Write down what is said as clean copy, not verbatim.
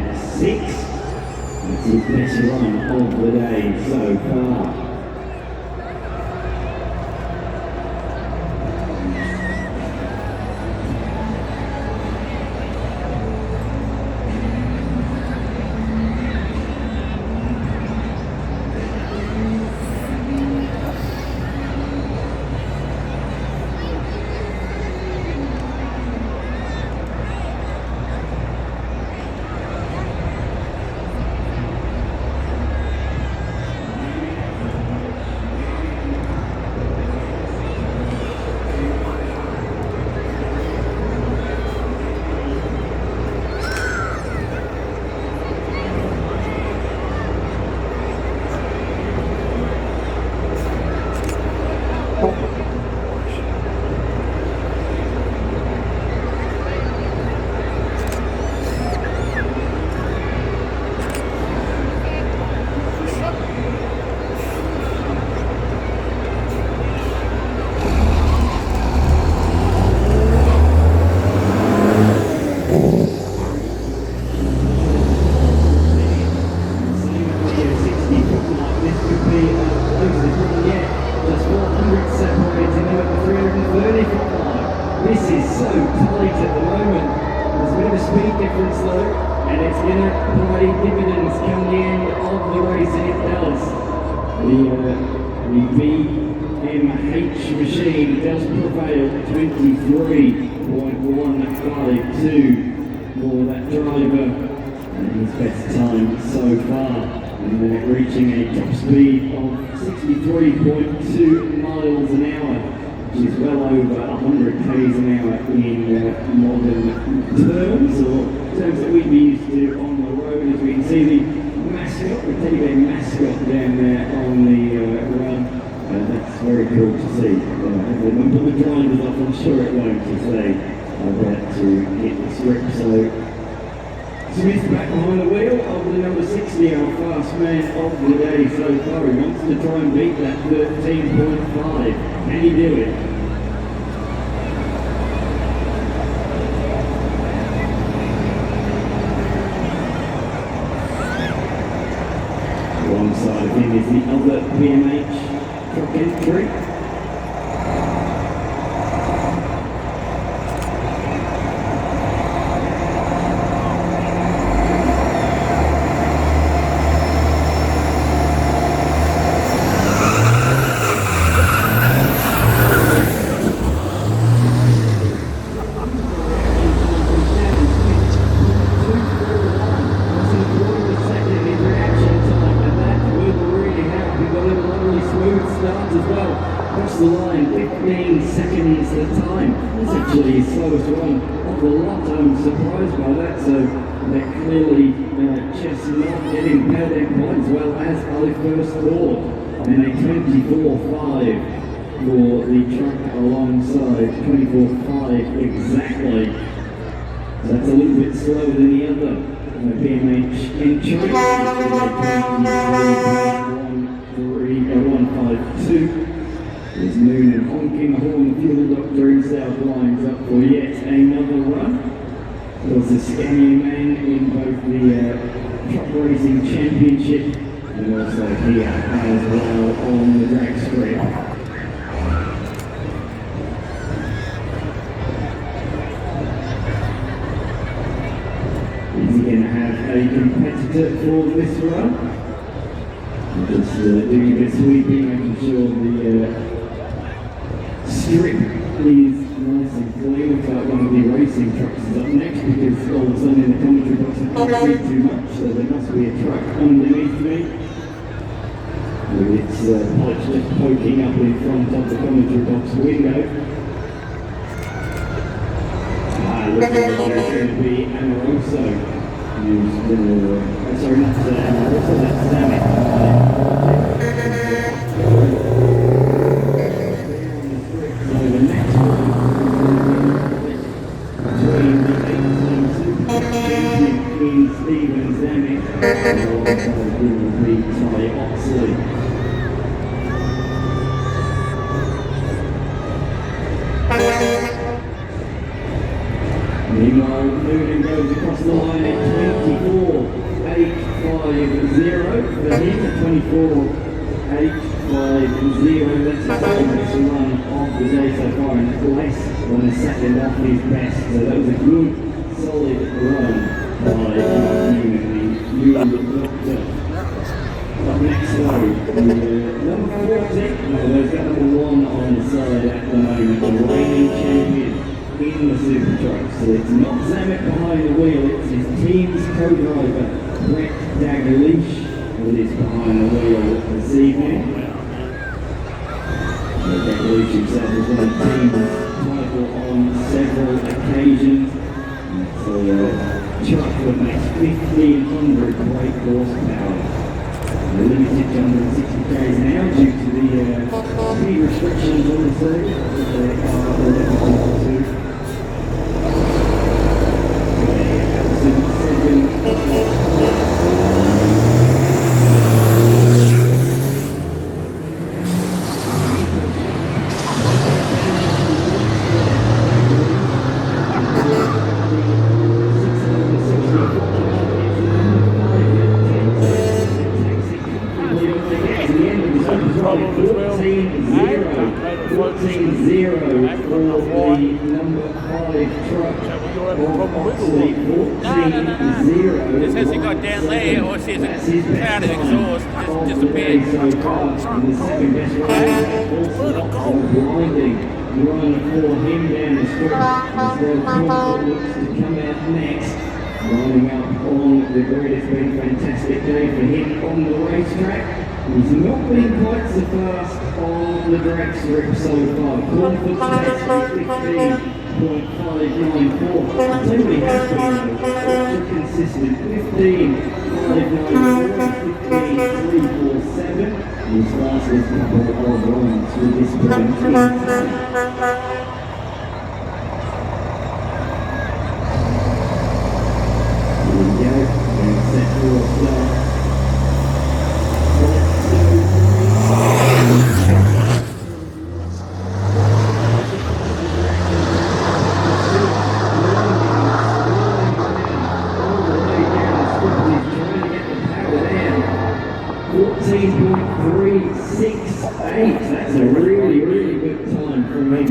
25.6. That's his best run of the day so far. This is so tight at the moment. There's a bit of a speed difference though, and it's going to pay dividends come the end of the race, and it does. The VMH machine does prevail 23.152 for that driver, and his best time so far, and reaching a top speed of 63.2 miles an hour. Which is well over 100 k's an hour in modern terms, or terms that we'd be used to on the road. As we can see the mascot, the teddy bear mascot down there on the run. That's very cool to see. If the drivers off, I'm sure it won't as they are about to hit the strip. So Smith back behind the wheel of the number 60, our fast man of the day so far. He wants to try and beat that 13.5. Can he do it? Alongside of him is the other VMH truck entry. As well, across the line, 15 seconds at a time. That's actually his slowest run of the lot. I'm surprised by that, so they're clearly just not getting paired points, as well as Ali first score. And a 24.5 for the truck alongside, 24.5 exactly. So that's a little bit slower than the other BMH entry. 152. There's Noonan honking the horn. The fuel doctor himself lines up for yet another run. There's a Scania man in both the Truck Racing Championship and also here as well on the drag strip. Is he going to have a competitor for this run? Just doing a bit sweeping, making sure the strip is nice and clean. Looks like one of the racing trucks is up next, because all of a sudden in the commentary box I can't see too much, so there must be a truck underneath me. With its pipes just poking up in front of the commentary box window. Looks like there's going to be Amoroso. Sorry, not Amoroso, that's Sammy. Meanwhile, Noonan goes across the line at for him, 24.850. That's the longest run of the day so far, and that's less than a second off his best. So that was a good, solid run by Newman, the new doctor. Up next though, number 14, there's got number 1 on the side at the moment, the reigning champion in the Super Truck. So it's not Zamet behind the wheel, it's his team's co-driver, Brett Daglish, that is behind the wheel this evening. Daglish himself has won the team's title on several occasions. So truck that makes 1,500 brake horsepower. Limited to 160 k's an hour due to the speed restrictions on the circuit. They are limited to 14-0 for the number 5 truck. Just as he got down there, or says it's out of exhaust, just disappeared. The second best blinding run for him down the straight. As Motorsport looks to come out next. Lining up on the grid, it's been a fantastic day for him on the racetrack. He's not been quite so fast on the drag strip so far. Confidence test 15.594. I'll tell you what he has been ultra consistent. 15.594, 15.347. His fastest couple of runs with this point. Here we go, and set for a start. That's a really, really good time for me.